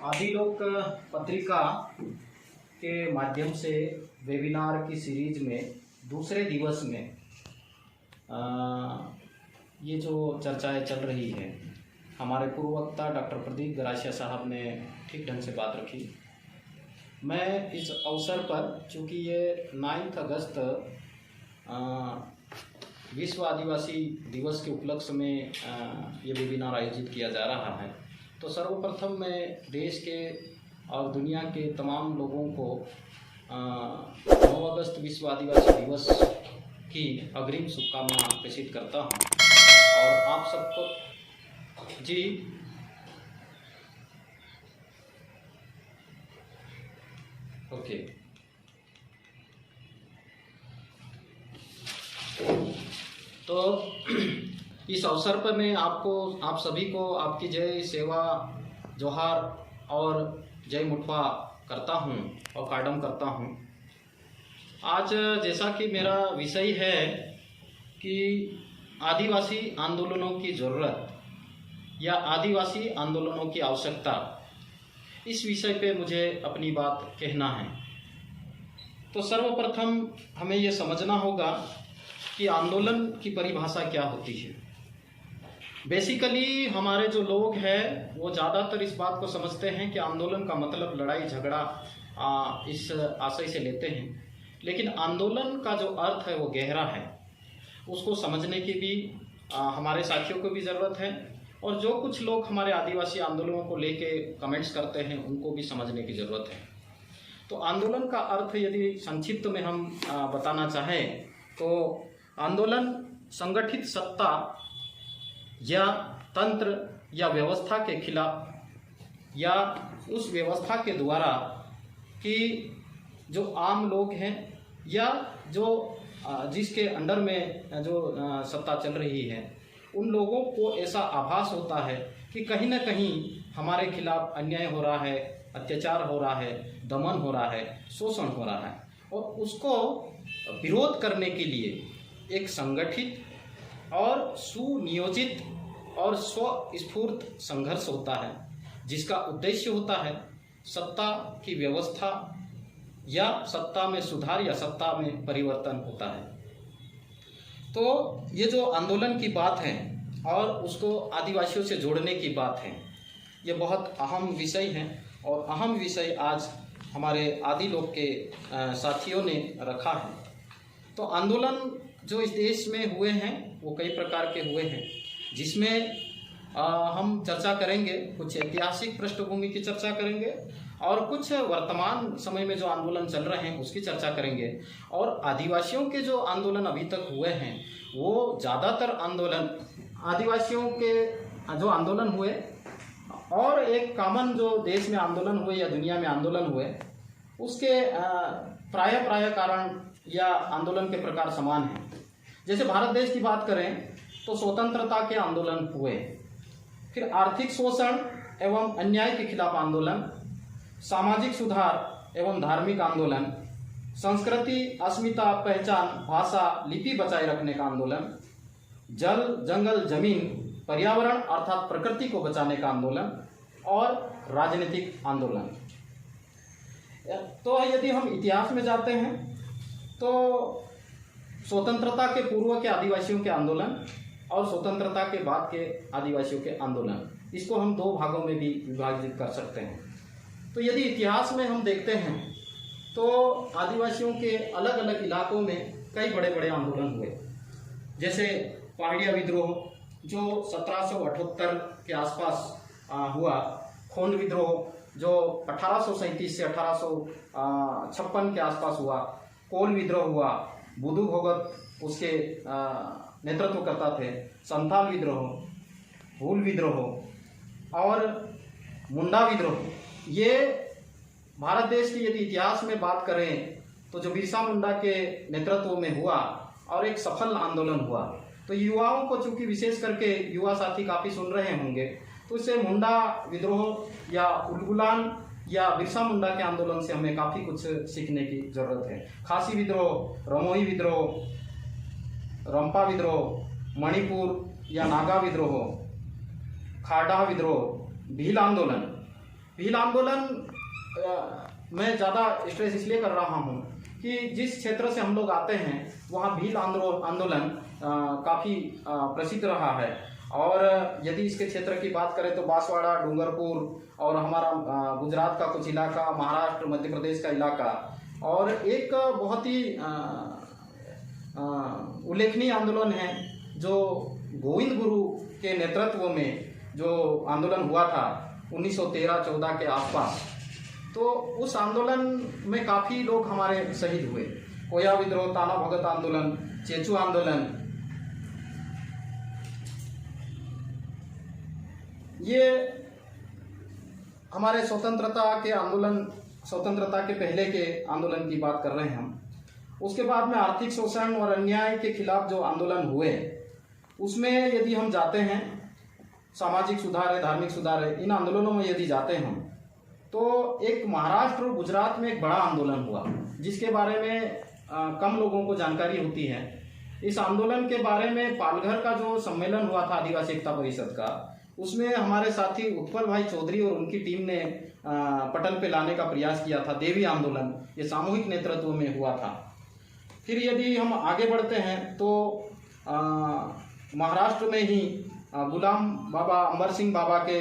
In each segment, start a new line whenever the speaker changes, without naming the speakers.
आदिलोक पत्रिका के माध्यम से वेबिनार की सीरीज में दूसरे दिवस में ये जो चर्चाएं चल रही है, हमारे पूर्व वक्ता डॉक्टर प्रदीप गरासिया साहब ने ठीक ढंग से बात रखी। मैं इस अवसर पर, चूँकि ये 9 अगस्त विश्व आदिवासी दिवस के उपलक्ष्य में ये वेबिनार आयोजित किया जा रहा है, तो सर्वप्रथम मैं देश के और दुनिया के तमाम लोगों को 9 अगस्त विश्व आदिवासी दिवस की अग्रिम शुभकामनाएं प्रेषित करता हूं। और आप सबको जी ओके तो इस अवसर पर मैं आप सभी को आपकी जय, सेवा, जोहार और जय मुठवा करता हूं और काडम करता हूं। आज जैसा कि मेरा विषय है कि आदिवासी आंदोलनों की ज़रूरत या आदिवासी आंदोलनों की आवश्यकता, इस विषय पे मुझे अपनी बात कहना है। तो सर्वप्रथम हमें ये समझना होगा कि आंदोलन की परिभाषा क्या होती है। बेसिकली हमारे जो लोग हैं वो ज़्यादातर इस बात को समझते हैं कि आंदोलन का मतलब लड़ाई झगड़ा इस आशय से लेते हैं, लेकिन आंदोलन का जो अर्थ है वो गहरा है। उसको समझने की भी हमारे साथियों को भी ज़रूरत है, और जो कुछ लोग हमारे आदिवासी आंदोलनों को लेके कमेंट्स करते हैं उनको भी समझने की ज़रूरत है। तो आंदोलन का अर्थ यदि संक्षिप्त में हम बताना चाहें तो आंदोलन संगठित सत्ता या तंत्र या व्यवस्था के खिलाफ या उस व्यवस्था के द्वारा कि जो आम लोग हैं या जो जिसके अंडर में जो सत्ता चल रही है, उन लोगों को ऐसा आभास होता है कि कहीं ना कहीं हमारे खिलाफ अन्याय हो रहा है, अत्याचार हो रहा है, दमन हो रहा है, शोषण हो रहा है, और उसको विरोध करने के लिए एक संगठित और सुनियोजित और स्वस्फूर्त संघर्ष होता है, जिसका उद्देश्य होता है सत्ता की व्यवस्था या सत्ता में सुधार या सत्ता में परिवर्तन होता है। तो ये जो आंदोलन की बात है और उसको आदिवासियों से जोड़ने की बात है, ये बहुत अहम विषय है, और अहम विषय आज हमारे आदि लोग के साथियों ने रखा है। तो आंदोलन जो इस देश में हुए हैं वो कई प्रकार के हुए हैं, जिसमें हम चर्चा करेंगे, कुछ ऐतिहासिक पृष्ठभूमि की चर्चा करेंगे और कुछ वर्तमान समय में जो आंदोलन चल रहे हैं उसकी चर्चा करेंगे। और आदिवासियों के जो आंदोलन अभी तक हुए हैं वो ज़्यादातर आंदोलन आदिवासियों के जो आंदोलन हुए और एक कॉमन जो देश में आंदोलन हुए या दुनिया में आंदोलन हुए, उसके प्राय कारण या आंदोलन के प्रकार समान हैं। जैसे भारत देश की बात करें तो स्वतंत्रता के आंदोलन हुए, फिर आर्थिक शोषण एवं अन्याय के खिलाफ आंदोलन, सामाजिक सुधार एवं धार्मिक आंदोलन, संस्कृति, अस्मिता, पहचान, भाषा, लिपि बचाए रखने का आंदोलन, जल, जंगल, जमीन, पर्यावरण अर्थात प्रकृति को बचाने का आंदोलन, और राजनीतिक आंदोलन। तो यदि हम इतिहास में जाते हैं तो स्वतंत्रता के पूर्व के आदिवासियों के आंदोलन और स्वतंत्रता के बाद के आदिवासियों के आंदोलन, इसको हम 2 भागों में भी विभाजित कर सकते हैं। तो यदि इतिहास में हम देखते हैं तो आदिवासियों के अलग अलग इलाकों में कई बड़े बड़े आंदोलन हुए। जैसे पहाड़िया विद्रोह जो 1778 के आसपास हुआ, खोंड विद्रोह जो 1837 से 1856 के आसपास हुआ, कोल विद्रोह हुआ, बुदू भोगत उसके नेतृत्व करता थे, संथाल विद्रोह, हूल विद्रोह और मुंडा विद्रोह। ये भारत देश की यदि इतिहास में बात करें तो जो बिरसा मुंडा के नेतृत्व में हुआ और एक सफल आंदोलन हुआ। तो युवाओं को, चूंकि विशेष करके युवा साथी काफ़ी सुन रहे होंगे, तो इससे मुंडा विद्रोह या उलगुलान या बिरसा मुंडा के आंदोलन से हमें काफ़ी कुछ सीखने की ज़रूरत है। खासी विद्रोह, रमोई विद्रोह, रंपा विद्रोह, मणिपुर या नागा विद्रोह, खाड़ा विद्रोह, भील आंदोलन, भील आंदोलन मैं ज़्यादा स्ट्रेस इसलिए कर रहा हूँ कि जिस क्षेत्र से हम लोग आते हैं वहाँ भील आंदोलन काफ़ी प्रसिद्ध रहा है। और यदि इसके क्षेत्र की बात करें तो बांसवाड़ा, डूंगरपुर और हमारा गुजरात का कुछ इलाका, महाराष्ट्र, मध्य प्रदेश का इलाका, और एक बहुत ही उल्लेखनीय आंदोलन है जो गोविंद गुरु के नेतृत्व में जो आंदोलन हुआ था 1913-14 के आसपास। तो उस आंदोलन में काफ़ी लोग हमारे शहीद हुए। कोया विद्रोह, ताना भगत आंदोलन, चेचू आंदोलन, ये हमारे स्वतंत्रता के आंदोलन, स्वतंत्रता के पहले के आंदोलन की बात कर रहे हैं हम। उसके बाद में आर्थिक शोषण और अन्याय के खिलाफ जो आंदोलन हुए, उसमें यदि हम जाते हैं, सामाजिक सुधार है, धार्मिक सुधार है, इन आंदोलनों में यदि जाते हैं हम, तो एक महाराष्ट्र और गुजरात में एक बड़ा आंदोलन हुआ जिसके बारे में कम लोगों को जानकारी होती है। इस आंदोलन के बारे में पालघर का जो सम्मेलन हुआ था आदिवासी एकता परिषद का, उसमें हमारे साथी उत्पल भाई चौधरी और उनकी टीम ने पटल पे लाने का प्रयास किया था। देवी आंदोलन ये सामूहिक नेतृत्व में हुआ था। फिर यदि हम आगे बढ़ते हैं तो महाराष्ट्र में ही गुलाम बाबा अमर सिंह बाबा के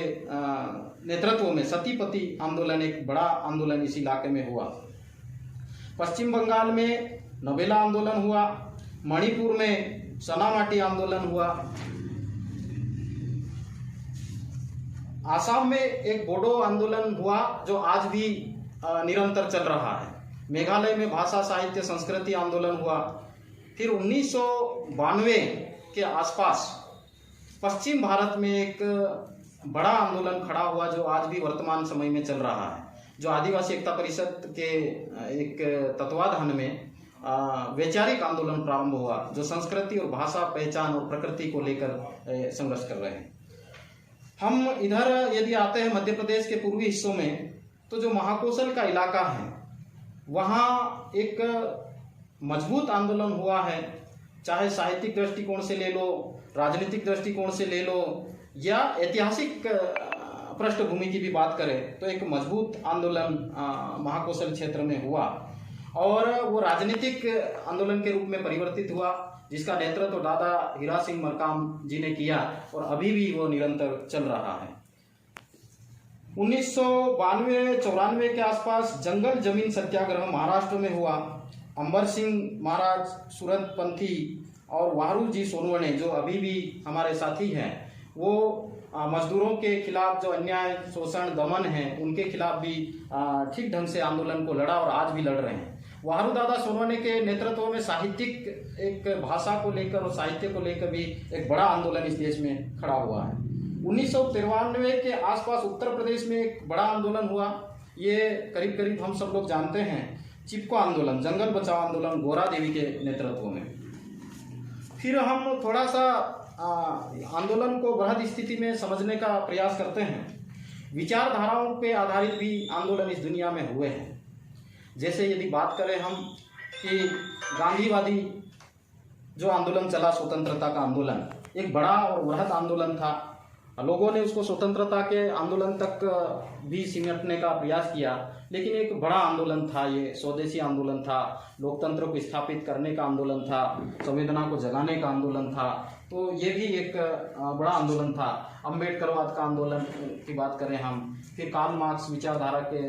नेतृत्व में सतीपति आंदोलन, एक बड़ा आंदोलन इस इलाके में हुआ। पश्चिम बंगाल में नबेला आंदोलन हुआ, मणिपुर में सनामाटी आंदोलन हुआ, आसाम में एक बोडो आंदोलन हुआ जो आज भी निरंतर चल रहा है। मेघालय में भाषा साहित्य संस्कृति आंदोलन हुआ। फिर 1992 के आसपास पश्चिम भारत में एक बड़ा आंदोलन खड़ा हुआ जो आज भी वर्तमान समय में चल रहा है, जो आदिवासी एकता परिषद के एक तत्वाधान में वैचारिक आंदोलन प्रारंभ हुआ, जो संस्कृति और भाषा, पहचान और प्रकृति को लेकर संघर्ष कर रहे हैं। हम इधर यदि आते हैं मध्य प्रदेश के पूर्वी हिस्सों में, तो जो महाकौशल का इलाका है वहाँ एक मजबूत आंदोलन हुआ है। चाहे साहित्यिक दृष्टिकोण से ले लो, राजनीतिक दृष्टिकोण से ले लो, या ऐतिहासिक पृष्ठभूमि की भी बात करें तो एक मजबूत आंदोलन महाकौशल क्षेत्र में हुआ और वो राजनीतिक आंदोलन के रूप में परिवर्तित हुआ, जिसका नेतृत्व तो दादा हीरा सिंह मरकाम जी ने किया और अभी भी वो निरंतर चल रहा है। 1992-94 के आसपास जंगल जमीन सत्याग्रह महाराष्ट्र में हुआ। अंबर सिंह महाराज, सूरतपंथी और वारू जी सोनवणे जो अभी भी हमारे साथी हैं, वो मजदूरों के खिलाफ जो अन्याय, शोषण, दमन है उनके खिलाफ भी ठीक ढंग से आंदोलन को लड़ा और आज भी लड़ रहे हैं। वारू दादा सोनवणे के नेतृत्व में साहित्यिक एक भाषा को लेकर और साहित्य को लेकर भी एक बड़ा आंदोलन इस देश में खड़ा हुआ है। 1993 के आसपास उत्तर प्रदेश में एक बड़ा आंदोलन हुआ। ये करीब करीब हम सब लोग जानते हैं, चिपको आंदोलन, जंगल बचाओ आंदोलन, गोरा देवी के नेतृत्व में। फिर हम थोड़ा सा आंदोलन को बृहद स्थिति में समझने का प्रयास करते हैं। विचारधाराओं पे आधारित भी आंदोलन इस दुनिया में हुए हैं। जैसे यदि बात करें हम कि गांधीवादी जो आंदोलन चला, स्वतंत्रता का आंदोलन, एक बड़ा और बृहद आंदोलन था। लोगों ने उसको स्वतंत्रता के आंदोलन तक भी सिमटने का प्रयास किया, लेकिन एक बड़ा आंदोलन था, ये स्वदेशी आंदोलन था, लोकतंत्र को स्थापित करने का आंदोलन था, संवेदना को जगाने का आंदोलन था। तो ये भी एक बड़ा आंदोलन था। अम्बेडकरवाद का आंदोलन की बात करें हम, फिर कार्ल मार्क्स विचारधारा के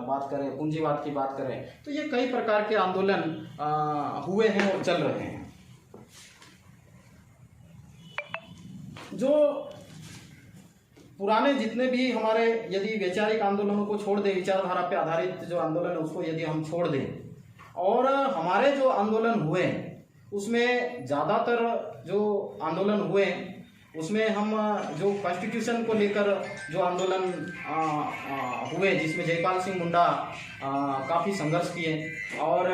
बात करें, पूंजीवाद की बात करें, तो ये कई प्रकार के आंदोलन हुए हैं और चल रहे हैं। जो पुराने जितने भी हमारे, यदि वैचारिक आंदोलनों को छोड़ दें, विचारधारा पे आधारित जो आंदोलन है उसको यदि हम छोड़ दें और हमारे जो आंदोलन हुए उसमें ज़्यादातर जो आंदोलन हुए उसमें हम जो कॉन्स्टिट्यूशन को लेकर जो आंदोलन हुए, जिसमें जयपाल सिंह मुंडा काफ़ी संघर्ष किए और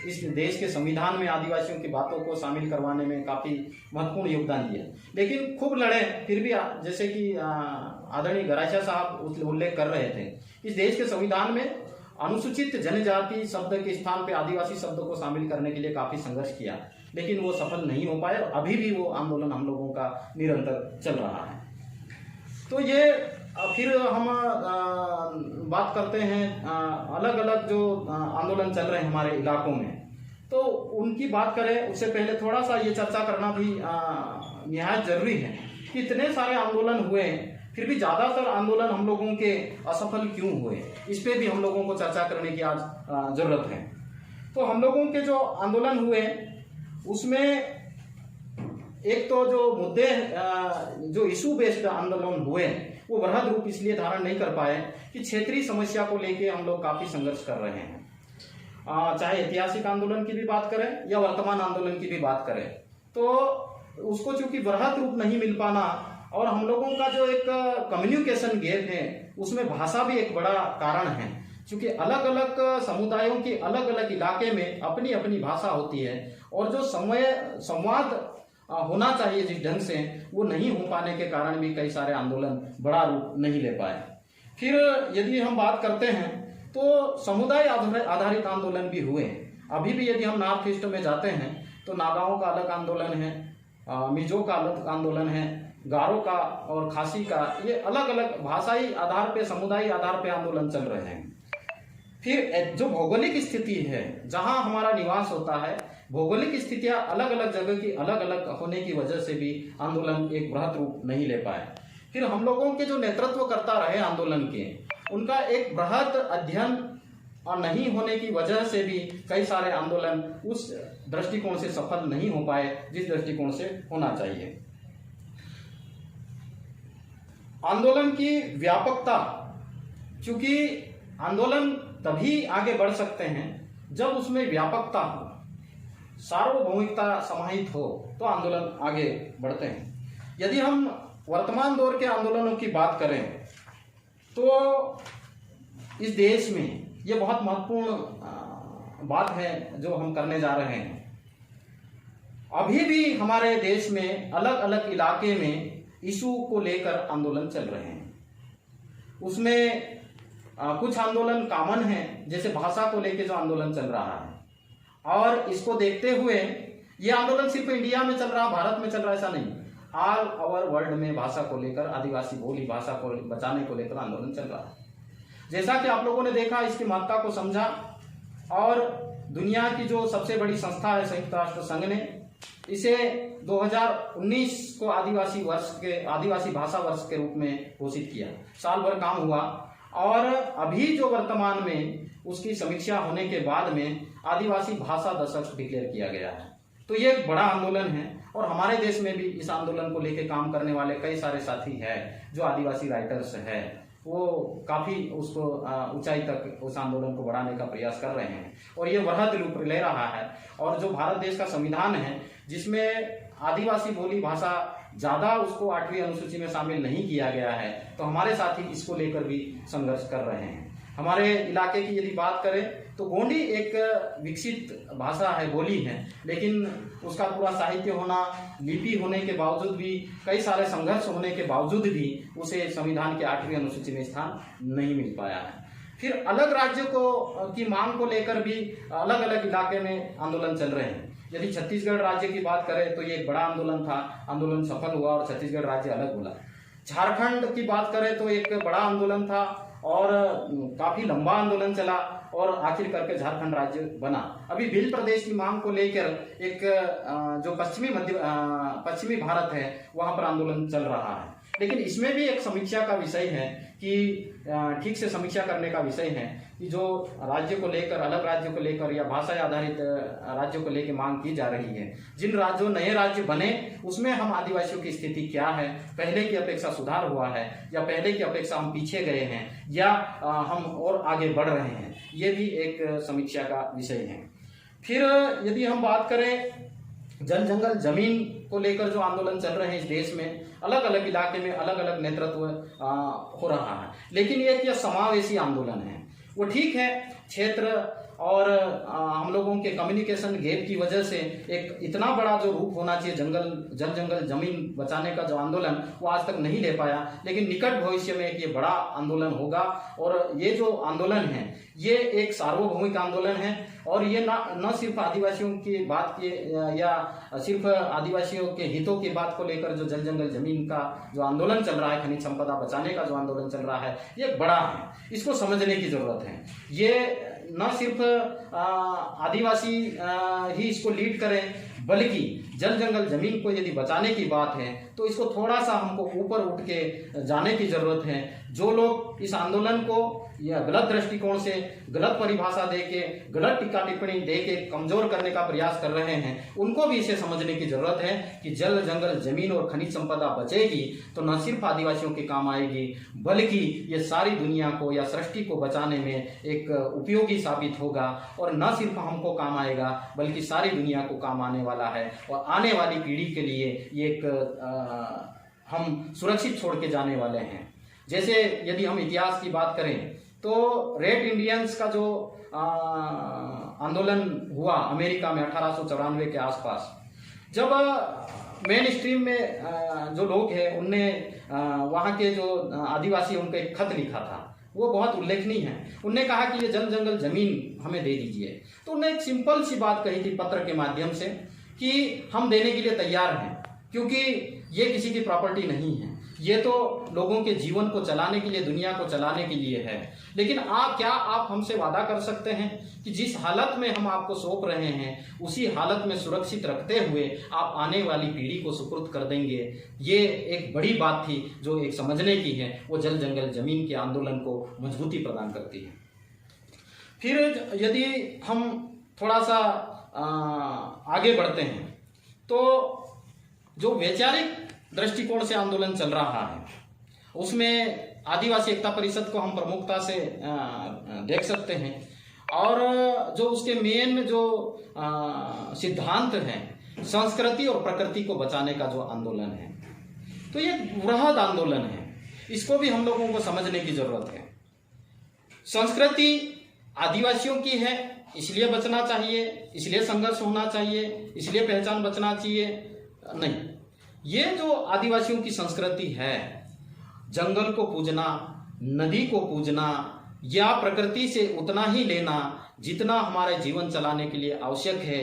इस देश के संविधान में आदिवासियों की बातों को शामिल करवाने में काफ़ी महत्वपूर्ण योगदान दिया। लेकिन खूब लड़े, फिर भी जैसे कि आदरणीय गरासिया साहब उल्लेख कर रहे थे, इस देश के संविधान में अनुसूचित जनजाति शब्द के स्थान पे आदिवासी शब्द को शामिल करने के लिए काफ़ी संघर्ष किया, लेकिन वो सफल नहीं हो पाए और अभी भी वो आंदोलन हम लोगों का निरंतर चल रहा है। तो ये फिर हम बात करते हैं अलग अलग जो आंदोलन चल रहे हैं हमारे इलाकों में, तो उनकी बात करें उससे पहले थोड़ा सा ये चर्चा करना भी निहायत जरूरी है कि इतने सारे आंदोलन हुए फिर भी ज़्यादातर आंदोलन हम लोगों के असफल क्यों हुए, इस पे भी हम लोगों को चर्चा करने की आज ज़रूरत है। तो हम लोगों के जो आंदोलन हुए उसमें एक तो जो मुद्दे जो इशू बेस्ड आंदोलन हुए वो वृहद रूप इसलिए धारण नहीं कर पाए कि क्षेत्रीय समस्या को लेके हम लोग काफ़ी संघर्ष कर रहे हैं। चाहे ऐतिहासिक आंदोलन की भी बात करें या वर्तमान आंदोलन की भी बात करें, तो उसको चूंकि वृहद रूप नहीं मिल पाना और हम लोगों का जो एक कम्युनिकेशन गैप है उसमें भाषा भी एक बड़ा कारण है, क्योंकि अलग अलग समुदायों के अलग अलग इलाके में अपनी अपनी भाषा होती है और जो संवाद होना चाहिए जिस ढंग से वो नहीं हो पाने के कारण भी कई सारे आंदोलन बड़ा रूप नहीं ले पाए। फिर यदि हम बात करते हैं तो समुदाय आधारित आंदोलन भी हुए। अभी भी यदि हम नॉर्थ ईस्ट में जाते हैं तो नागाओं का अलग आंदोलन है, मिजो का अलग आंदोलन है, गारो का और खासी का, ये अलग अलग भाषाई आधार पे समुदाय आधार पे आंदोलन चल रहे हैं। फिर जो भौगोलिक स्थिति है जहां हमारा निवास होता है, भौगोलिक स्थितियां अलग अलग जगह की अलग अलग होने की वजह से भी आंदोलन एक बृहद रूप नहीं ले पाए। फिर हम लोगों के जो नेतृत्व करता रहे आंदोलन के, उनका एक बृहद अध्ययन और नहीं होने की वजह से भी कई सारे आंदोलन उस दृष्टिकोण से सफल नहीं हो पाए जिस दृष्टिकोण से होना चाहिए। आंदोलन की व्यापकता, क्योंकि आंदोलन तभी आगे बढ़ सकते हैं जब उसमें व्यापकता हो, सार्वभौमिकता समाहित हो, तो आंदोलन आगे बढ़ते हैं। यदि हम वर्तमान दौर के आंदोलनों की बात करें तो इस देश में ये बहुत महत्वपूर्ण बात है जो हम करने जा रहे हैं। अभी भी हमारे देश में अलग अलग इलाके में इशू को लेकर आंदोलन चल रहे हैं। उसमें कुछ आंदोलन कॉमन है, जैसे भाषा को लेकर जो आंदोलन चल रहा है, और इसको देखते हुए ये आंदोलन सिर्फ इंडिया में चल रहा, भारत में चल रहा, ऐसा नहीं, ऑल ओवर वर्ल्ड में भाषा को लेकर, आदिवासी बोली भाषा को बचाने को लेकर आंदोलन चल रहा है। जैसा कि आप लोगों ने देखा, इसकी महत्ता को समझा और दुनिया की जो सबसे बड़ी संस्था है संयुक्त राष्ट्र संघ ने इसे 2019 को आदिवासी भाषा वर्ष के रूप में घोषित किया। साल भर काम हुआ और अभी जो वर्तमान में उसकी समीक्षा होने के बाद में आदिवासी भाषा दशक डिक्लेयर किया गया है। तो ये एक बड़ा आंदोलन है और हमारे देश में भी इस आंदोलन को लेकर काम करने वाले कई सारे साथी हैं जो आदिवासी राइटर्स हैं, वो काफ़ी उसको ऊंचाई तक उस आंदोलन को बढ़ाने का प्रयास कर रहे हैं और ये वृहद रूप ले रहा है। और जो भारत देश का संविधान है जिसमें आदिवासी बोली भाषा ज़्यादा उसको 8वीं अनुसूची में शामिल नहीं किया गया है, तो हमारे साथी इसको लेकर भी संघर्ष कर रहे हैं। हमारे इलाके की यदि बात करें तो गोंडी एक विकसित भाषा है, बोली है, लेकिन उसका पूरा साहित्य होना, लिपि होने के बावजूद भी, कई सारे संघर्ष होने के बावजूद भी उसे संविधान के 8वीं अनुसूची में स्थान नहीं मिल पाया है। फिर अलग राज्य की मांग को लेकर भी अलग अलग इलाके में आंदोलन चल रहे हैं। यदि छत्तीसगढ़ राज्य की बात करें तो ये एक बड़ा आंदोलन था, आंदोलन सफल हुआ और छत्तीसगढ़ राज्य अलग बोला। झारखंड की बात करें तो एक बड़ा आंदोलन था और काफी लंबा आंदोलन चला और आखिर करके झारखंड राज्य बना। अभी भिल प्रदेश की मांग को लेकर एक जो पश्चिमी भारत है वहां पर आंदोलन चल रहा है, लेकिन इसमें भी एक समीक्षा का विषय है कि ठीक से समीक्षा करने का विषय है कि जो राज्य को लेकर, अलग राज्य को लेकर या भाषा आधारित राज्यों को लेकर मांग की जा रही है, जिन राज्यों नए राज्य बने उसमें हम आदिवासियों की स्थिति क्या है, पहले की अपेक्षा सुधार हुआ है या पहले की अपेक्षा हम पीछे गए हैं या हम और आगे बढ़ रहे हैं, ये भी एक समीक्षा का विषय है। फिर यदि हम बात करें जल जंगल जमीन को लेकर जो आंदोलन चल रहे हैं इस देश में, अलग अलग इलाके में अलग अलग नेतृत्व हो रहा है, लेकिन ये समावेशी आंदोलन है। वो ठीक है, क्षेत्र और हम लोगों के कम्युनिकेशन गैप की वजह से एक इतना बड़ा जो रूप होना चाहिए जल जंगल जमीन बचाने का जो आंदोलन, वो आज तक नहीं ले पाया। लेकिन निकट भविष्य में एक ये बड़ा आंदोलन होगा और ये जो आंदोलन है ये एक सार्वभौमिक आंदोलन है और ये न सिर्फ आदिवासियों की बात के या सिर्फ आदिवासियों के हितों की बात को लेकर जो जल जंगल जमीन का जो आंदोलन चल रहा है, खनिज संपदा बचाने का जो आंदोलन चल रहा है, ये बड़ा है, इसको समझने की जरूरत है। ये न सिर्फ आदिवासी ही इसको लीड करें, बल्कि जल जंगल जमीन को यदि बचाने की बात है तो इसको थोड़ा सा हमको ऊपर उठ के जाने की जरूरत है। जो लोग इस आंदोलन को या गलत दृष्टिकोण से, गलत परिभाषा देके, गलत टीका टिप्पणी देके कमजोर करने का प्रयास कर रहे हैं, उनको भी इसे समझने की जरूरत है कि जल जंगल जमीन और खनिज संपदा बचेगी तो न सिर्फ आदिवासियों के काम आएगी, बल्कि ये सारी दुनिया को या सृष्टि को बचाने में एक उपयोगी साबित होगा। और न सिर्फ हमको काम आएगा बल्कि सारी दुनिया को काम आने वाला है और आने वाली पीढ़ी के लिए ये एक हम सुरक्षित छोड़ के जाने वाले हैं। जैसे यदि हम इतिहास की बात करें तो रेड इंडियंस का जो आंदोलन हुआ अमेरिका में 1894 के आसपास, जब मेन स्ट्रीम में जो लोग हैं उनने वहाँ के जो आदिवासी उनको एक खत लिखा था, वो बहुत उल्लेखनीय है। उनने कहा कि ये जल जंगल जमीन हमें दे दीजिए। तो उन्होंने एक सिंपल सी बात कही थी पत्र के माध्यम से कि हम देने के लिए तैयार हैं, क्योंकि ये किसी की प्रॉपर्टी नहीं है, ये तो लोगों के जीवन को चलाने के लिए, दुनिया को चलाने के लिए है। लेकिन क्या आप हमसे वादा कर सकते हैं कि जिस हालत में हम आपको सौंप रहे हैं उसी हालत में सुरक्षित रखते हुए आप आने वाली पीढ़ी को सुपुर्द कर देंगे? ये एक बड़ी बात थी जो एक समझने की है, वो जल जंगल जमीन के आंदोलन को मजबूती प्रदान करती है। फिर यदि हम थोड़ा सा आगे बढ़ते हैं तो जो वैचारिक दृष्टिकोण से आंदोलन चल रहा है उसमें आदिवासी एकता परिषद को हम प्रमुखता से देख सकते हैं। और जो उसके मेन जो सिद्धांत हैं, संस्कृति और प्रकृति को बचाने का जो आंदोलन है, तो ये बृहद आंदोलन है, इसको भी हम लोगों को समझने की जरूरत है। संस्कृति आदिवासियों की है, इसलिए बचना चाहिए, इसलिए संघर्ष होना चाहिए, इसलिए पहचान बचना चाहिए, नहीं। ये जो आदिवासियों की संस्कृति है, जंगल को पूजना, नदी को पूजना या प्रकृति से उतना ही लेना जितना हमारे जीवन चलाने के लिए आवश्यक है,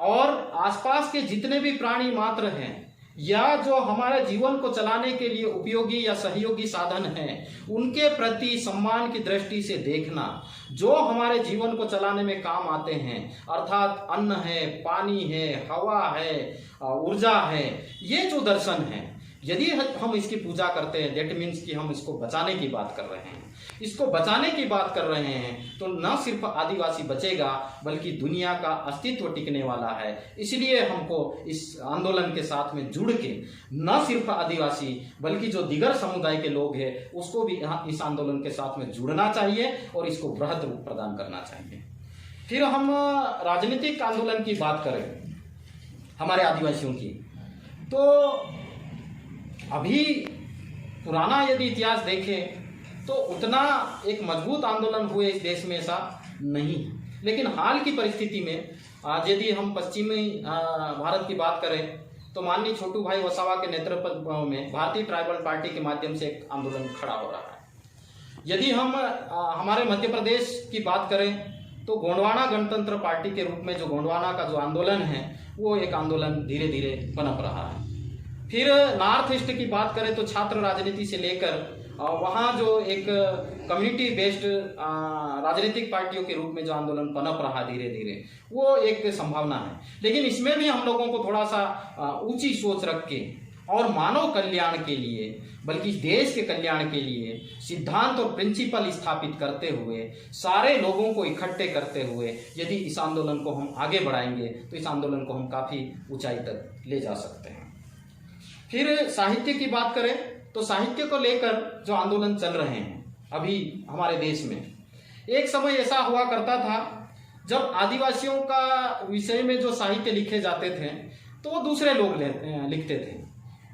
और आसपास के जितने भी प्राणी मात्र हैं या जो हमारे जीवन को चलाने के लिए उपयोगी या सहयोगी साधन हैं, उनके प्रति सम्मान की दृष्टि से देखना, जो हमारे जीवन को चलाने में काम आते हैं, अर्थात अन्न है, पानी है, हवा है, ऊर्जा है, ये जो दर्शन है, यदि हम इसकी पूजा करते हैं, दैट मीन्स कि हम इसको बचाने की बात कर रहे हैं। इसको बचाने की बात कर रहे हैं तो न सिर्फ आदिवासी बचेगा बल्कि दुनिया का अस्तित्व टिकने वाला है। इसलिए हमको इस आंदोलन के साथ में जुड़ के न सिर्फ आदिवासी बल्कि जो दिगर समुदाय के लोग हैं उसको भी इस आंदोलन के साथ में जुड़ना चाहिए और इसको बृहद रूप प्रदान करना चाहिए। फिर हम राजनीतिक आंदोलन की बात करें हमारे आदिवासियों की, तो अभी पुराना यदि इतिहास देखें तो उतना एक मजबूत आंदोलन हुए इस देश में ऐसा नहीं है। लेकिन हाल की परिस्थिति में यदि हम पश्चिमी भारत की बात करें तो माननीय छोटू भाई वसावा के नेतृत्व में भारतीय ट्राइबल पार्टी के माध्यम से एक आंदोलन खड़ा हो रहा है। यदि हम हमारे मध्य प्रदेश की बात करें तो गोंडवाना गणतंत्र पार्टी के रूप में जो गोंडवाना का जो आंदोलन है वो एक आंदोलन धीरे धीरे पनप रहा है। फिर नॉर्थ ईस्ट की बात करें तो छात्र राजनीति से लेकर वहाँ जो एक कम्युनिटी बेस्ड राजनीतिक पार्टियों के रूप में जो आंदोलन पनप रहा धीरे धीरे, वो एक संभावना है। लेकिन इसमें भी हम लोगों को थोड़ा सा ऊंची सोच रख के और मानव कल्याण के लिए बल्कि देश के कल्याण के लिए सिद्धांत और प्रिंसिपल स्थापित करते हुए, सारे लोगों को इकट्ठे करते हुए यदि इस आंदोलन को हम आगे बढ़ाएंगे तो इस आंदोलन को हम काफ़ी ऊंचाई तक ले जा सकते हैं। फिर साहित्य की बात करें तो साहित्य को लेकर जो आंदोलन चल रहे हैं अभी हमारे देश में, एक समय ऐसा हुआ करता था जब आदिवासियों का विषय में जो साहित्य लिखे जाते थे तो वो दूसरे लोग लिखते थे।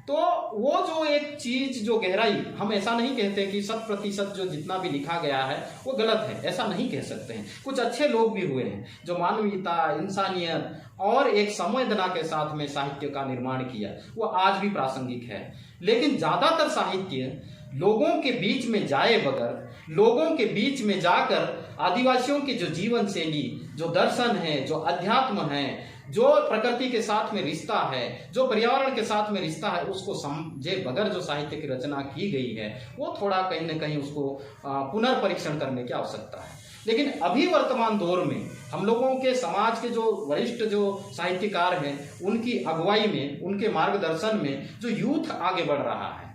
तो वो जो एक चीज जो गहराई, हम ऐसा नहीं कहते कि 100% जो जितना भी लिखा गया है वो गलत है, ऐसा नहीं कह सकते हैं। कुछ अच्छे लोग भी हुए हैं जो मानवीयता, इंसानियत और एक संवेदना के साथ में साहित्य का निर्माण किया, वो आज भी प्रासंगिक है। लेकिन ज्यादातर साहित्य लोगों के बीच में जाए बगैर, लोगों के बीच में जाकर आदिवासियों की जो जीवन शैली, जो दर्शन है, जो अध्यात्म है, जो प्रकृति के साथ में रिश्ता है, जो पर्यावरण के साथ में रिश्ता है, उसको समझे बगैर जो साहित्य की रचना की गई है, वो थोड़ा कहीं ना कहीं उसको पुनर्परीक्षण करने की आवश्यकता है। लेकिन अभी वर्तमान दौर में हम लोगों के समाज के जो वरिष्ठ जो साहित्यकार हैं, उनकी अगुवाई में, उनके मार्गदर्शन में जो यूथ आगे बढ़ रहा है,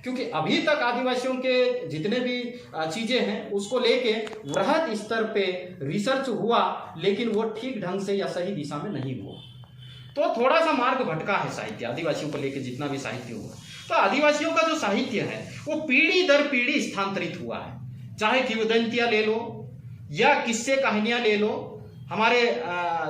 क्योंकि अभी तक आदिवासियों के जितने भी चीजें हैं उसको लेके वृहद स्तर पे रिसर्च हुआ, लेकिन वो ठीक ढंग से या सही दिशा में नहीं हुआ। तो थोड़ा सा मार्ग भटका है साहित्य, आदिवासियों को लेके जितना भी साहित्य हुआ। तो आदिवासियों का जो साहित्य है वो पीढ़ी दर पीढ़ी स्थानांतरित हुआ है। चाहे किंवदंतियां ले लो या किस्से कहानियां ले लो, हमारे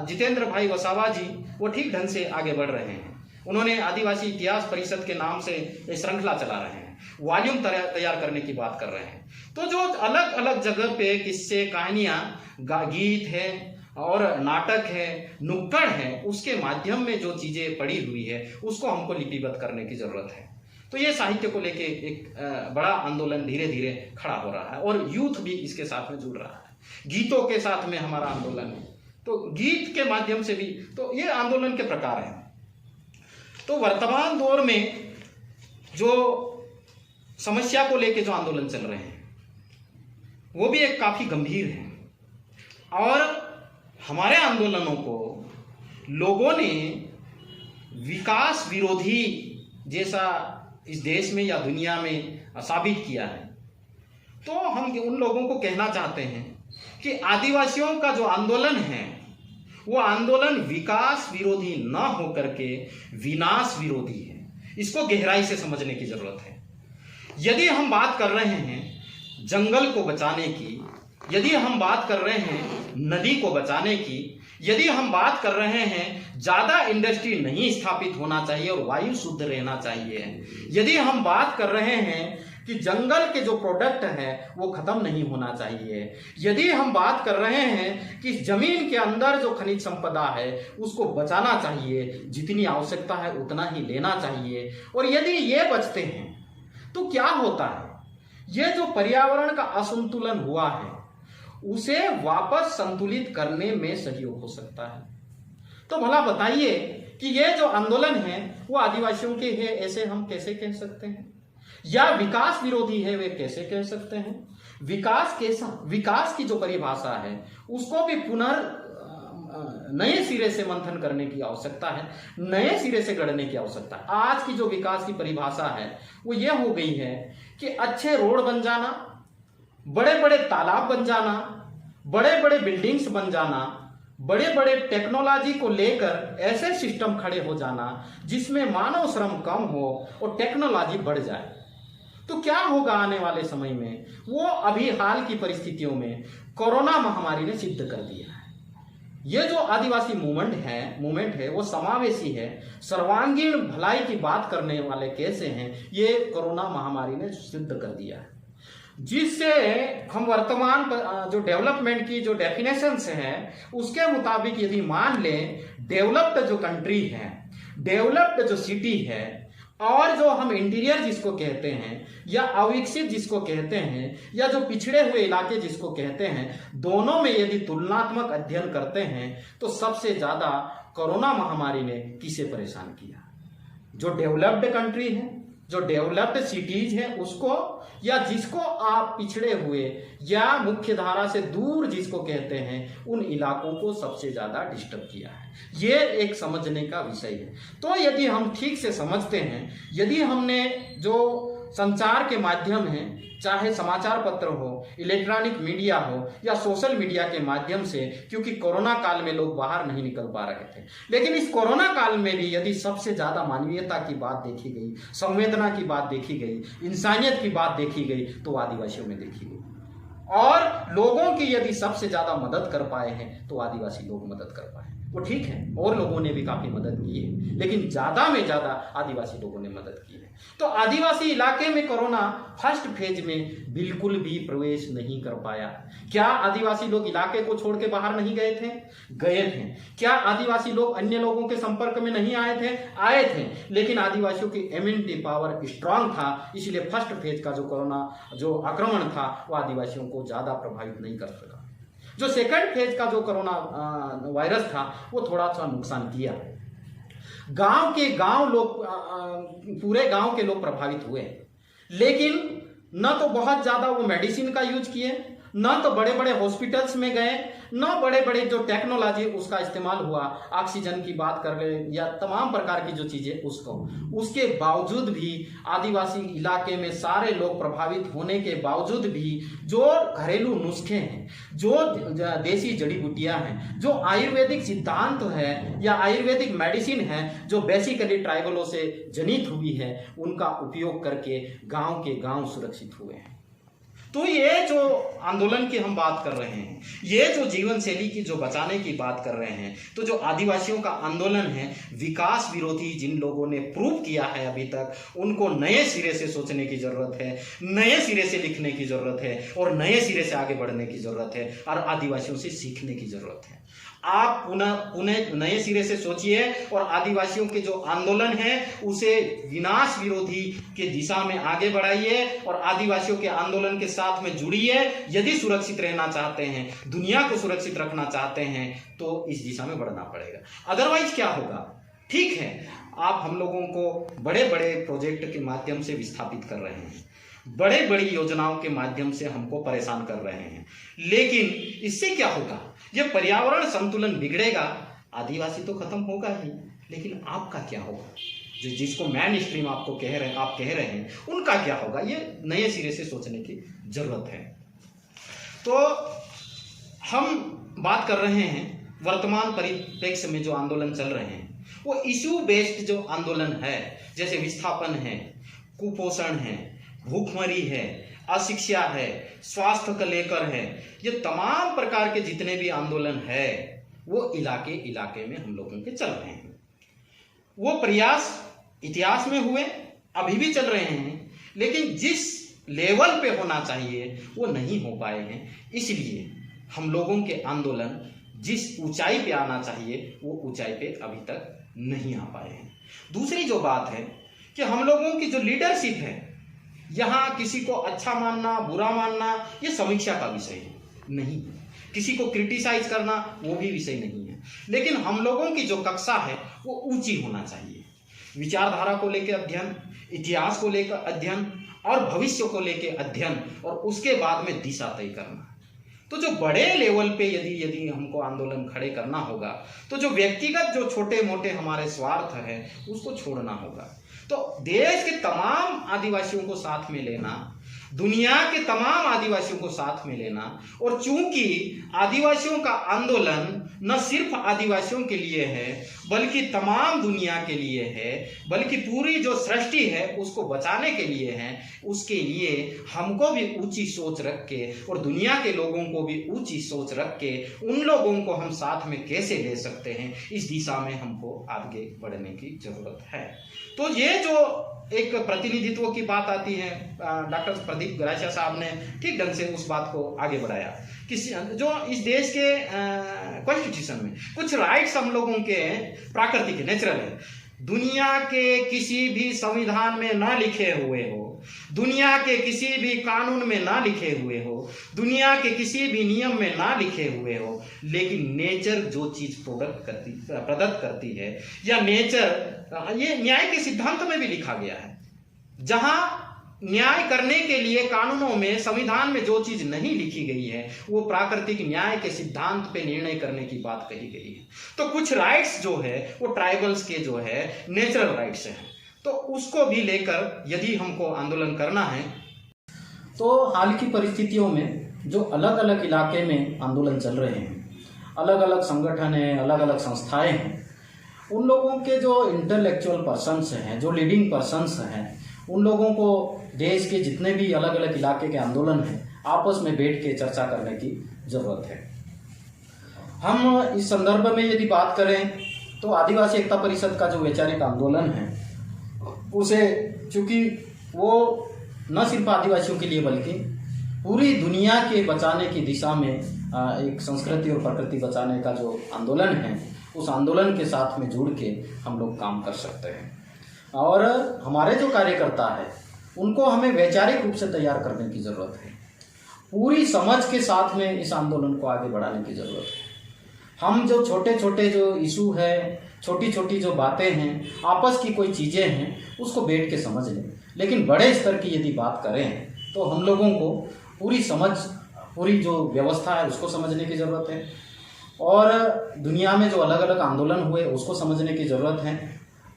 जितेंद्र भाई वसावा जी वो ठीक ढंग से आगे बढ़ रहे हैं। उन्होंने आदिवासी इतिहास परिषद के नाम से श्रृंखला चला रहे हैं, वॉल्यूम तैयार करने की बात कर रहे हैं। तो जो अलग अलग जगह पे किस्से कहानियां, गीत है और नाटक है, नुक्कड़ है, उसके माध्यम में जो चीजें पड़ी हुई है उसको हमको लिपिबद्ध करने की जरूरत है। तो ये साहित्य को लेके एक बड़ा आंदोलन धीरे धीरे खड़ा हो रहा है और यूथ भी इसके साथ में जुड़ रहा है। गीतों के साथ में हमारा आंदोलन है, तो गीत के माध्यम से भी, तो ये आंदोलन के प्रकार हैं। तो वर्तमान दौर में जो समस्या को लेके जो आंदोलन चल रहे हैं वो भी एक काफी गंभीर है, और हमारे आंदोलनों को लोगों ने विकास विरोधी जैसा इस देश में या दुनिया में साबित किया है। तो हम उन लोगों को कहना चाहते हैं कि आदिवासियों का जो आंदोलन है वो आंदोलन विकास विरोधी न होकर के विनाश विरोधी है। इसको गहराई से समझने की जरूरत है। यदि हम बात कर रहे हैं जंगल को बचाने की, यदि हम बात कर रहे हैं नदी को बचाने की, यदि हम बात कर रहे हैं ज्यादा इंडस्ट्री नहीं स्थापित होना चाहिए और वायु शुद्ध रहना चाहिए, यदि हम बात कर रहे हैं कि जंगल के जो प्रोडक्ट है वो खत्म नहीं होना चाहिए, यदि हम बात कर रहे हैं कि जमीन के अंदर जो खनिज संपदा है उसको बचाना चाहिए, जितनी आवश्यकता है उतना ही लेना चाहिए, और यदि ये बचते हैं तो क्या होता है, ये जो पर्यावरण का असंतुलन हुआ है उसे वापस संतुलित करने में सहयोग हो सकता है। तो भला बताइए कि ये जो आंदोलन है वो आदिवासियों के है, ऐसे हम कैसे कह सकते हैं? या विकास विरोधी है, वे कैसे कह सकते हैं? विकास कैसा, विकास की जो परिभाषा है उसको भी नए सिरे से मंथन करने की आवश्यकता है, नए सिरे से गढ़ने की आवश्यकता है। आज की जो विकास की परिभाषा है वो ये हो गई है कि अच्छे रोड बन जाना, बड़े बड़े तालाब बन जाना, बड़े बड़े बिल्डिंग्स बन जाना, बड़े बड़े टेक्नोलॉजी को लेकर ऐसे सिस्टम खड़े हो जाना जिसमें मानव श्रम कम हो और टेक्नोलॉजी बढ़ जाए। तो क्या होगा आने वाले समय में, वो अभी हाल की परिस्थितियों में कोरोना महामारी ने सिद्ध कर दिया है। ये जो आदिवासी मूवमेंट है वो समावेशी है, सर्वांगीण भलाई की बात करने वाले कैसे हैं, ये कोरोना महामारी ने सिद्ध कर दिया है। जिससे हम वर्तमान जो डेवलपमेंट की जो डेफिनेशंस हैं उसके मुताबिक यदि मान लें, डेवलप्ड जो कंट्री है, डेवलप्ड जो सिटी है, और जो हम इंटीरियर जिसको कहते हैं या अविकसित जिसको कहते हैं, या जो पिछड़े हुए इलाके जिसको कहते हैं, दोनों में यदि तुलनात्मक अध्ययन करते हैं तो सबसे ज्यादा कोरोना महामारी ने किसे परेशान किया? जो डेवलप्ड कंट्री है, जो डेवलप्ड सिटीज है उसको, या जिसको आप पिछड़े हुए या मुख्य धारा से दूर जिसको कहते हैं, उन इलाकों को सबसे ज्यादा डिस्टर्ब किया है। ये एक समझने का विषय है। तो यदि हम ठीक से समझते हैं, यदि हमने जो संचार के माध्यम हैं, चाहे समाचार पत्र हो, इलेक्ट्रॉनिक मीडिया हो या सोशल मीडिया के माध्यम से, क्योंकि कोरोना काल में लोग बाहर नहीं निकल पा रहे थे, लेकिन इस कोरोना काल में भी यदि सबसे ज्यादा मानवीयता की बात देखी गई, संवेदना की बात देखी गई, इंसानियत की बात देखी गई, तो आदिवासियों में देखी गई। और लोगों की यदि सबसे ज्यादा मदद कर पाए हैं तो आदिवासी लोग मदद कर पाए। वो ठीक है, और लोगों ने भी काफी मदद की है, लेकिन ज्यादा में ज्यादा आदिवासी लोगों ने मदद की है। तो आदिवासी इलाके में कोरोना फर्स्ट फेज में बिल्कुल भी प्रवेश नहीं कर पाया। क्या आदिवासी लोग इलाके को छोड़ के बाहर नहीं गए थे? गए थे। क्या आदिवासी लोग अन्य लोगों के संपर्क में नहीं आए थे? आए थे, लेकिन आदिवासियों की इम्यूनिटी पावर स्ट्रांग था, इसलिए फर्स्ट फेज का जो कोरोना जो आक्रमण था वो आदिवासियों को ज्यादा प्रभावित नहीं कर सका। जो सेकंड फेज का जो कोरोना वायरस था वो थोड़ा सा नुकसान किया। गांव लोग पूरे गांव के लोग प्रभावित हुए, लेकिन न तो बहुत ज्यादा वो मेडिसिन का यूज किए, न तो बड़े बड़े हॉस्पिटल्स में गए, न बड़े बड़े जो टेक्नोलॉजी उसका इस्तेमाल हुआ, ऑक्सीजन की बात कर ले या तमाम प्रकार की जो चीजें उसके बावजूद भी आदिवासी इलाके में सारे लोग प्रभावित होने के बावजूद भी जो घरेलू नुस्खे हैं, जो देसी जड़ी बूटियां हैं, जो आयुर्वेदिक सिद्धांत है या आयुर्वेदिक मेडिसिन है जो बेसिकली ट्राइबलों से जनित हुई है, उनका उपयोग करके गांव के गांव सुरक्षित हुए हैं। तो ये जो आंदोलन की हम बात कर रहे हैं, ये जो जीवन शैली की जो बचाने की बात कर रहे हैं, तो जो आदिवासियों का आंदोलन है, विकास विरोधी जिन लोगों ने प्रूव किया है अभी तक, उनको नए सिरे से सोचने की जरूरत है, नए सिरे से लिखने की जरूरत है और नए सिरे से आगे बढ़ने की जरूरत है और आदिवासियों से सीखने की जरूरत है। आप पुनः नए सिरे से सोचिए और आदिवासियों के जो आंदोलन है उसे विनाश विरोधी के दिशा में आगे बढ़ाइए और आदिवासियों के आंदोलन के साथ में जुड़िए। यदि सुरक्षित रहना चाहते हैं, दुनिया को सुरक्षित रखना चाहते हैं, तो इस दिशा में बढ़ना पड़ेगा। अदरवाइज क्या होगा? ठीक है, आप हम लोगों को बड़े बड़े प्रोजेक्ट के माध्यम से विस्थापित कर रहे हैं, बड़े बड़ी योजनाओं के माध्यम से हमको परेशान कर रहे हैं, लेकिन इससे क्या होगा? ये पर्यावरण संतुलन बिगड़ेगा, आदिवासी तो खत्म होगा ही, लेकिन आपका क्या होगा? जिसको मेन स्ट्रीम आप कह रहे हैं, उनका क्या होगा? ये नए सिरे से सोचने की जरूरत है। तो हम बात कर रहे हैं वर्तमान परिप्रेक्ष्य में जो आंदोलन चल रहे हैं, वो इश्यू बेस्ड जो आंदोलन है, जैसे विस्थापन है, कुपोषण है, भूखमरी है, अशिक्षा है, स्वास्थ्य को लेकर है, ये तमाम प्रकार के जितने भी आंदोलन है वो इलाके इलाके में हम लोगों के चल रहे हैं। वो प्रयास इतिहास में हुए, अभी भी चल रहे हैं, लेकिन जिस लेवल पे होना चाहिए वो नहीं हो पाए हैं। इसलिए हम लोगों के आंदोलन जिस ऊंचाई पे आना चाहिए वो ऊंचाई पे अभी तक नहीं आ पाए हैं। दूसरी जो बात है कि हम लोगों की जो लीडरशिप है, यहाँ किसी को अच्छा मानना बुरा मानना ये समीक्षा का विषय नहीं है, किसी को क्रिटिसाइज करना वो भी विषय नहीं है, लेकिन हम लोगों की जो कक्षा है वो ऊंची होना चाहिए। विचारधारा को लेकर अध्ययन, इतिहास को लेकर अध्ययन और भविष्य को लेकर अध्ययन और उसके बाद में दिशा तय करना। तो जो बड़े लेवल पे यदि हमको आंदोलन खड़े करना होगा तो जो व्यक्तिगत जो छोटे मोटे हमारे स्वार्थ है उसको छोड़ना होगा। तो देश के तमाम आदिवासियों को साथ में लेना, दुनिया के तमाम आदिवासियों को साथ में लेना, और चूंकि आदिवासियों का आंदोलन न सिर्फ आदिवासियों के लिए है बल्कि तमाम दुनिया के लिए है, बल्कि पूरी जो सृष्टि है उसको बचाने के लिए है, उसके लिए हमको भी ऊंची सोच रख के और दुनिया के लोगों को भी ऊंची सोच रख के उन लोगों को हम साथ में कैसे ले सकते हैं, इस दिशा में हमको आगे बढ़ने की जरूरत है। तो ये जो एक प्रतिनिधित्व की बात आती है, डॉक्टर प्रदीप गरासिया साहब ने ठीक ढंग से उस बात को आगे बढ़ाया कि जो इस देश के कॉन्स्टिट्यूशन में कुछ राइट्स हम लोगों के प्राकृतिक नेचुरल है, दुनिया के किसी भी संविधान में ना लिखे हुए हो, दुनिया के किसी भी कानून में ना लिखे हुए हो, दुनिया के किसी भी नियम में ना लिखे हुए हो, लेकिन नेचर जो चीज प्रदत्त करती है, या नेचर ये न्याय के सिद्धांत में भी लिखा गया है, जहां न्याय करने के लिए कानूनों में संविधान में जो चीज नहीं लिखी गई है वो प्राकृतिक न्याय के सिद्धांत पे निर्णय करने की बात कही गई है। तो कुछ राइट्स जो है वो ट्राइबल्स के जो है नेचुरल राइट्स हैं, तो उसको भी लेकर यदि हमको आंदोलन करना है तो हाल की परिस्थितियों में जो अलग अलग इलाके में आंदोलन चल रहे हैं, अलग अलग संगठन हैं, अलग अलग संस्थाएं हैं, उन लोगों के जो इंटेलेक्चुअल पर्सन्स हैं, जो लीडिंग पर्सन्स हैं, उन लोगों को देश के जितने भी अलग अलग इलाके के आंदोलन हैं आपस में बैठ के चर्चा करने की जरूरत है। हम इस संदर्भ में यदि बात करें तो आदिवासी एकता परिषद का जो वैचारिक आंदोलन है उसे, चूँकि वो न सिर्फ आदिवासियों के लिए बल्कि पूरी दुनिया के बचाने की दिशा में एक संस्कृति और प्रकृति बचाने का जो आंदोलन है, उस आंदोलन के साथ में जुड़ के हम लोग काम कर सकते हैं। और हमारे जो कार्यकर्ता है उनको हमें वैचारिक रूप से तैयार करने की ज़रूरत है, पूरी समझ के साथ में इस आंदोलन को आगे बढ़ाने की ज़रूरत है। हम जो छोटे छोटे जो इशू है, छोटी छोटी जो बातें हैं, आपस की कोई चीज़ें हैं, उसको बैठ के समझ लें, लेकिन बड़े स्तर की यदि बात करें तो हम लोगों को पूरी समझ, पूरी जो व्यवस्था है उसको समझने की ज़रूरत है, और दुनिया में जो अलग अलग आंदोलन हुए उसको समझने की ज़रूरत है,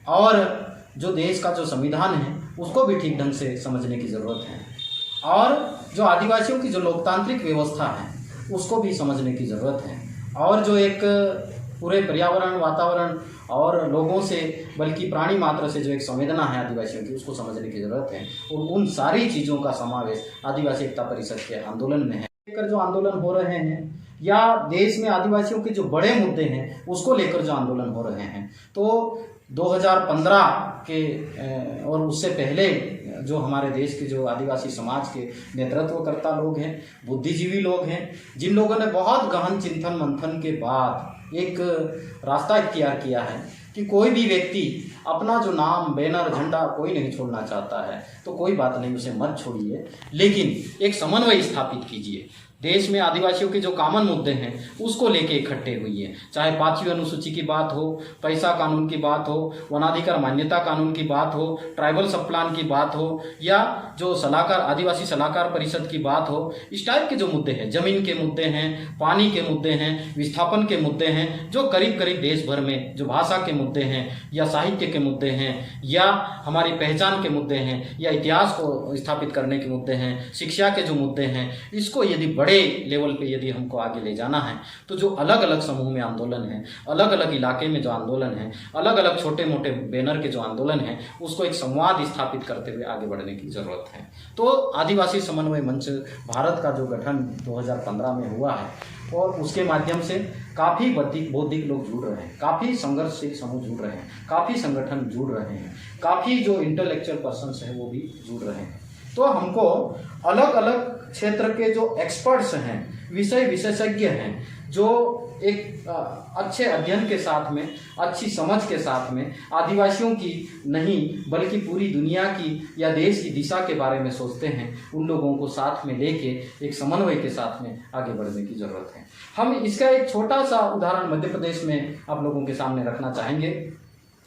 और जो देश का जो संविधान है उसको भी ठीक ढंग से समझने की ज़रूरत है, और जो आदिवासियों की जो लोकतांत्रिक व्यवस्था है उसको भी समझने की ज़रूरत है, और जो एक पूरे पर्यावरण, वातावरण और लोगों से, बल्कि प्राणी मात्र से जो एक संवेदना है आदिवासियों की, उसको समझने की ज़रूरत है। और उन सारी चीज़ों का समावेश आदिवासी एकता परिषद के आंदोलन में है। लेकर जो आंदोलन हो रहे हैं, या देश में आदिवासियों के जो बड़े मुद्दे हैं उसको लेकर जो आंदोलन हो रहे हैं, तो 2015 के और उससे पहले जो हमारे देश के जो आदिवासी समाज के नेतृत्वकर्ता लोग हैं, बुद्धिजीवी लोग हैं, जिन लोगों ने बहुत गहन चिंतन मंथन के बाद एक रास्ता इख्तियार किया है कि कोई भी व्यक्ति अपना जो नाम, बैनर, झंडा कोई नहीं छोड़ना चाहता है तो कोई बात नहीं, उसे मत छोड़िए, लेकिन एक समन्वय स्थापित कीजिए। देश में आदिवासियों के जो कॉमन मुद्दे हैं उसको लेके इकट्ठे हुई है, चाहे 5वीं अनुसूची की बात हो, पैसा कानून की बात हो, वनाधिकार मान्यता कानून की बात हो, ट्राइबल सब प्लान की बात हो, या जो सलाहकार, आदिवासी सलाहकार परिषद की बात हो, इस टाइप के जो मुद्दे हैं, जमीन के मुद्दे हैं, पानी के मुद्दे हैं, विस्थापन के मुद्दे हैं, जो करीब करीब देश भर में जो भाषा के मुद्दे हैं, या साहित्य के मुद्दे हैं, या हमारी पहचान के मुद्दे हैं, या इतिहास को स्थापित करने के मुद्दे हैं, शिक्षा के जो मुद्दे हैं, इसको यदि बड़े लेवल पे यदि हमको आगे ले जाना है तो जो अलग अलग समूह में आंदोलन है, अलग अलग इलाके में जो आंदोलन है, अलग अलग छोटे मोटे बैनर के जो आंदोलन है, उसको एक संवाद स्थापित करते हुए आगे बढ़ने की ज़रूरत है। तो आदिवासी समन्वय मंच भारत का जो गठन 2015 में हुआ है, और उसके माध्यम से काफ़ी बौद्धिक लोग जुड़ रहे हैं, काफ़ी संघर्षशील समूह जुड़ रहे हैं, काफ़ी संगठन जुड़ रहे हैं, काफ़ी जो इंटेलेक्चुअल पर्सन्स हैं वो भी जुड़ रहे हैं। तो हमको अलग अलग क्षेत्र के जो एक्सपर्ट्स हैं, विषय विशेषज्ञ हैं, जो एक अच्छे अध्ययन के साथ में, अच्छी समझ के साथ में आदिवासियों की नहीं बल्कि पूरी दुनिया की या देश की दिशा के बारे में सोचते हैं, उन लोगों को साथ में लेके एक समन्वय के साथ में आगे बढ़ने की ज़रूरत है। हम इसका एक छोटा सा उदाहरण मध्य प्रदेश में आप लोगों के सामने रखना चाहेंगे।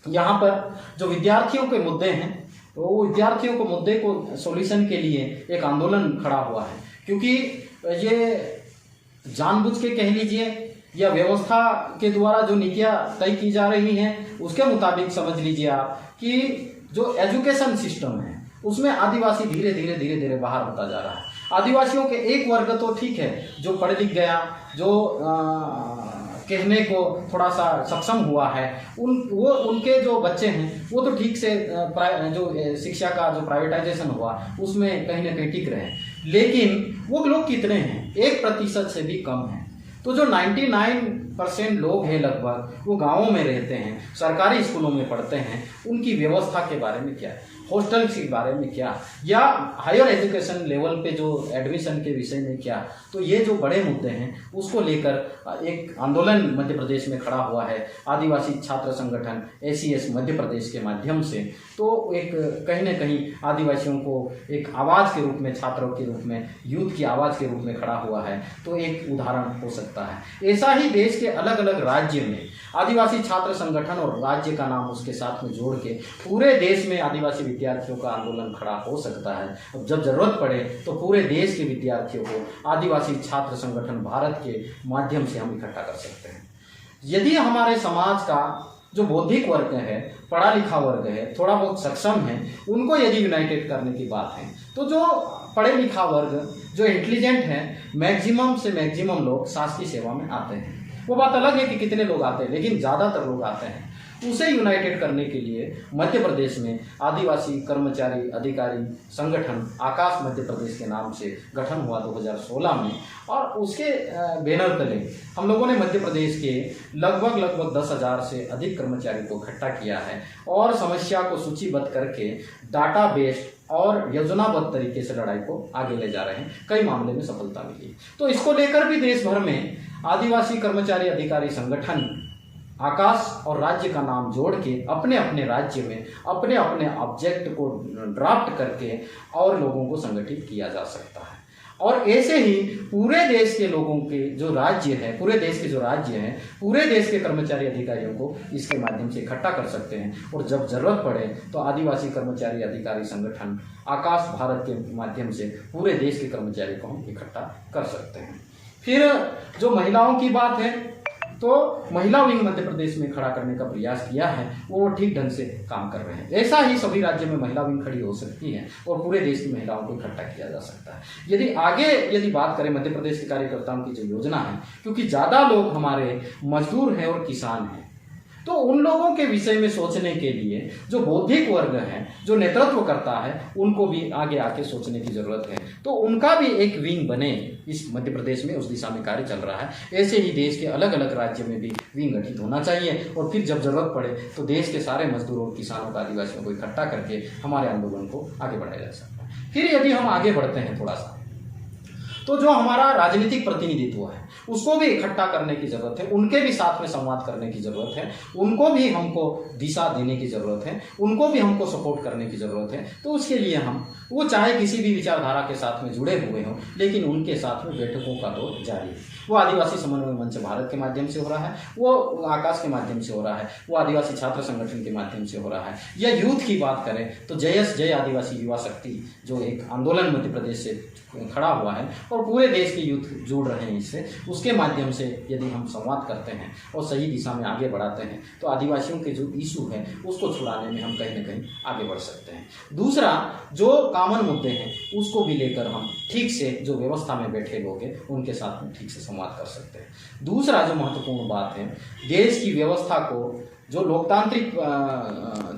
यहाँ पर जो विद्यार्थियों के मुद्दे हैं, तो वो विद्यार्थियों को मुद्दे को सॉल्यूशन के लिए एक आंदोलन खड़ा हुआ है, क्योंकि ये जानबूझ के कह लीजिए या व्यवस्था के द्वारा जो नीतियाँ तय की जा रही हैं उसके मुताबिक समझ लीजिए आप कि जो एजुकेशन सिस्टम है उसमें आदिवासी धीरे धीरे बाहर होता जा रहा है। आदिवासियों के एक वर्ग तो ठीक है जो पढ़ लिख गया, जो कहने को थोड़ा सा सक्षम हुआ है, उनके जो बच्चे हैं वो तो ठीक से जो शिक्षा का जो प्राइवेटाइजेशन हुआ उसमें कहीं ना कहीं टिक रहे हैं, लेकिन वो लोग कितने हैं? 1% से भी कम है। तो जो 99% लोग हैं लगभग, वो गाँवों में रहते हैं, सरकारी स्कूलों में पढ़ते हैं, उनकी व्यवस्था के बारे में क्या है, हॉस्टल के बारे में क्या, या हायर एजुकेशन लेवल पे जो एडमिशन के विषय में क्या, तो ये जो बड़े मुद्दे हैं उसको लेकर एक आंदोलन मध्य प्रदेश में खड़ा हुआ है आदिवासी छात्र संगठन ACS मध्य प्रदेश के माध्यम से। तो एक कहीं ना कहीं आदिवासियों को एक आवाज़ के रूप में, छात्रों के रूप में, यूथ की आवाज़ के रूप में खड़ा हुआ है, तो एक उदाहरण हो सकता है। ऐसा ही देश के अलग अलग राज्य में आदिवासी छात्र संगठन और राज्य का नाम उसके साथ में जोड़ के पूरे देश में आदिवासी विद्यार्थियों का आंदोलन खड़ा हो सकता है। अब जब जरूरत पड़े तो पूरे देश के विद्यार्थियों को आदिवासी छात्र संगठन भारत के माध्यम से हम इकट्ठा कर सकते हैं। यदि हमारे समाज का जो बौद्धिक वर्ग है, पढ़ा लिखा वर्ग है, थोड़ा बहुत सक्षम है, उनको यदि यूनाइटेड करने की बात है, तो जो पढ़े लिखा वर्ग, जो इंटेलिजेंट है, मैक्सिमम से मैक्सिमम लोग शासकीय सेवा में आते हैं। वो बात अलग है कि कितने लोग आते हैं, लेकिन ज़्यादातर लोग आते हैं। उसे यूनाइटेड करने के लिए मध्य प्रदेश में आदिवासी कर्मचारी अधिकारी संगठन आकाश मध्य प्रदेश के नाम से गठन हुआ 2016 में। और उसके बैनर तले हम लोगों ने मध्य प्रदेश के लगभग 10,000 से अधिक कर्मचारी को इकट्ठा किया है और समस्या को सूचीबद्ध करके डाटा बेस्ड और योजनाबद्ध तरीके से लड़ाई को आगे ले जा रहे हैं। कई मामले में सफलता मिली। तो इसको लेकर भी देश भर में आदिवासी कर्मचारी अधिकारी संगठन आकाश और राज्य का नाम जोड़ के अपने अपने राज्य में अपने अपने ऑब्जेक्ट को ड्राफ्ट करके और लोगों को संगठित किया जा सकता है। और ऐसे ही पूरे देश के लोगों के जो राज्य है, पूरे देश के जो राज्य हैं, पूरे देश के कर्मचारी अधिकारियों को इसके माध्यम से इकट्ठा कर सकते हैं। और जब जरूरत पड़े तो आदिवासी कर्मचारी अधिकारी संगठन आकाश भारत के माध्यम से पूरे देश के कर्मचारी को हम इकट्ठा कर सकते हैं। फिर जो महिलाओं की बात है, तो महिला विंग मध्य प्रदेश में खड़ा करने का प्रयास किया है, वो ठीक ढंग से काम कर रहे हैं। ऐसा ही सभी राज्यों में महिला विंग खड़ी हो सकती है और पूरे देश की महिलाओं को इकट्ठा किया जा सकता है। यदि बात करें मध्य प्रदेश के कार्यकर्ताओं की जो योजना है, क्योंकि ज़्यादा लोग हमारे मजदूर हैं और किसान हैं, तो उन लोगों के विषय में सोचने के लिए जो बौद्धिक वर्ग है, जो नेतृत्व करता है, उनको भी आगे आके सोचने की जरूरत है। तो उनका भी एक विंग बने, इस मध्य प्रदेश में उस दिशा में कार्य चल रहा है। ऐसे ही देश के अलग अलग राज्य में भी विंग गठित होना चाहिए और फिर जब जरूरत पड़े तो देश के सारे मजदूरों, किसानों का, आदिवासियों को इकट्ठा करके हमारे आंदोलन को आगे बढ़ाया जा सकता है। फिर यदि हम आगे बढ़ते हैं थोड़ा सा, तो जो हमारा राजनीतिक प्रतिनिधित्व है उसको भी इकट्ठा करने की जरूरत है, उनके भी साथ में संवाद करने की जरूरत है, उनको भी हमको दिशा देने की जरूरत है, उनको भी हमको सपोर्ट करने की जरूरत है। तो उसके लिए हम, वो चाहे किसी भी विचारधारा के साथ में जुड़े हुए हों, लेकिन उनके साथ में बैठकों का दौर जारी है। वो आदिवासी समन्वय मंच भारत के माध्यम से हो रहा है, वो आकाश के माध्यम से हो रहा है, वो आदिवासी छात्र संगठन के माध्यम से हो रहा है। या यूथ की बात करें तो जय आदिवासी युवा शक्ति जो एक आंदोलन मध्य प्रदेश से खड़ा हुआ है और पूरे देश के यूथ जुड़ रहे हैं इससे, उसके माध्यम से यदि हम संवाद करते हैं और सही दिशा में आगे बढ़ाते हैं तो आदिवासियों के जो इशू है उसको छुड़ाने में हम कहीं ना कहीं आगे बढ़ सकते हैं। दूसरा, जो कॉमन मुद्दे हैं उसको भी लेकर हम ठीक से, जो व्यवस्था में बैठे लोग हैं उनके साथ में ठीक से संवाद कर सकते हैं। दूसरा जो महत्वपूर्ण बात है, देश की व्यवस्था को, जो लोकतांत्रिक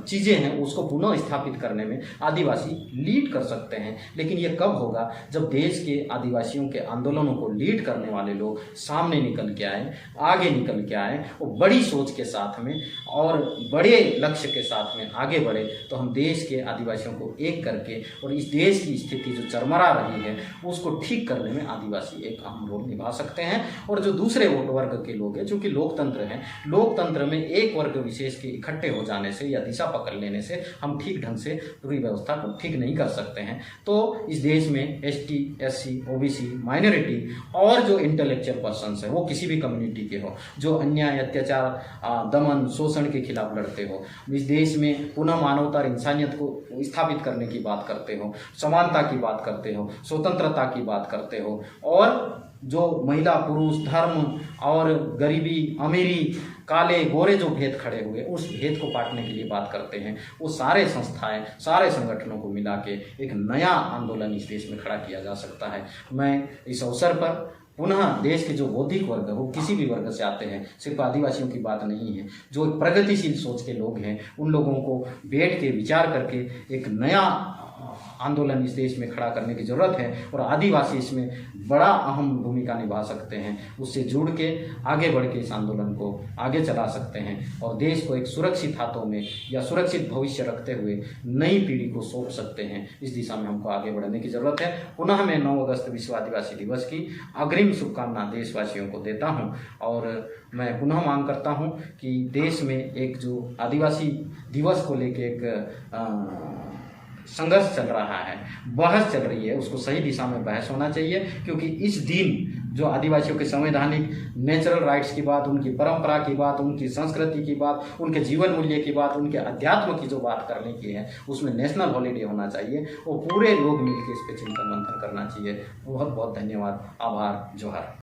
चीज़ें हैं उसको पुनः स्थापित करने में आदिवासी लीड कर सकते हैं। लेकिन ये कब होगा? जब देश के आदिवासियों के आंदोलनों को लीड करने वाले लोग सामने निकल के आए, आगे निकल के आए और बड़ी सोच के साथ में और बड़े लक्ष्य के साथ में आगे बढ़े, तो हम देश के आदिवासियों को एक करके और इस देश की स्थिति जो चरमरा रही है उसको ठीक करने में आदिवासी एक अहम रोल निभा सकते हैं। और जो दूसरे वर्ग के लोग हैं, चूँकि लोकतंत्र है, लोकतंत्र में एक वर्ग विशेष के इकट्ठे हो जाने से या दिशा पकड़ लेने से हम ठीक ढंग से पूरी व्यवस्था को ठीक नहीं कर सकते हैं। तो इस देश में एसटी, एससी, ओबीसी, माइनॉरिटी और जो इंटेलेक्चुअल पर्सन्स है, वो किसी भी कम्युनिटी के हो, जो अन्याय, अत्याचार, दमन, शोषण के खिलाफ लड़ते हो, इस देश में पुनः मानवता और इंसानियत को स्थापित करने की बात करते हो, समानता की बात करते हो, स्वतंत्रता की बात करते हो, और जो महिला पुरुष, धर्म और गरीबी, अमीरी, काले गोरे जो भेद खड़े हुए उस भेद को पाटने के लिए बात करते हैं, वो सारे संस्थाएं, सारे संगठनों को मिला के एक नया आंदोलन इस देश में खड़ा किया जा सकता है। मैं इस अवसर पर पुनः देश के जो बौद्धिक वर्ग है, वो किसी भी वर्ग से आते हैं, सिर्फ आदिवासियों की बात नहीं है, जो प्रगतिशील सोच के लोग हैं, उन लोगों को बैठ के विचार करके एक नया आंदोलन इस देश में खड़ा करने की ज़रूरत है और आदिवासी इसमें बड़ा अहम भूमिका निभा सकते हैं। उससे जुड़ के आगे बढ़ के इस आंदोलन को आगे चला सकते हैं और देश को एक सुरक्षित हाथों में या सुरक्षित भविष्य रखते हुए नई पीढ़ी को सौंप सकते हैं। इस दिशा में हमको आगे बढ़ने की ज़रूरत है। पुनः मैं 9 अगस्त विश्व आदिवासी दिवस की अग्रिम शुभकामना देशवासियों को देता हूँ और मैं पुनः मांग करता हूँ कि देश में एक जो आदिवासी दिवस को लेके एक संघर्ष चल रहा है, बहस चल रही है, उसको सही दिशा में बहस होना चाहिए। क्योंकि इस दिन जो आदिवासियों के संवैधानिक नेचुरल राइट्स की बात, उनकी परंपरा की बात, उनकी संस्कृति की बात, उनके जीवन मूल्य की बात, उनके अध्यात्म की जो बात करने की है, उसमें नेशनल हॉलीडे होना चाहिए और पूरे लोग मिलकर इस पर चिंतन मंथन करना चाहिए। बहुत बहुत धन्यवाद, आभार, जोहार।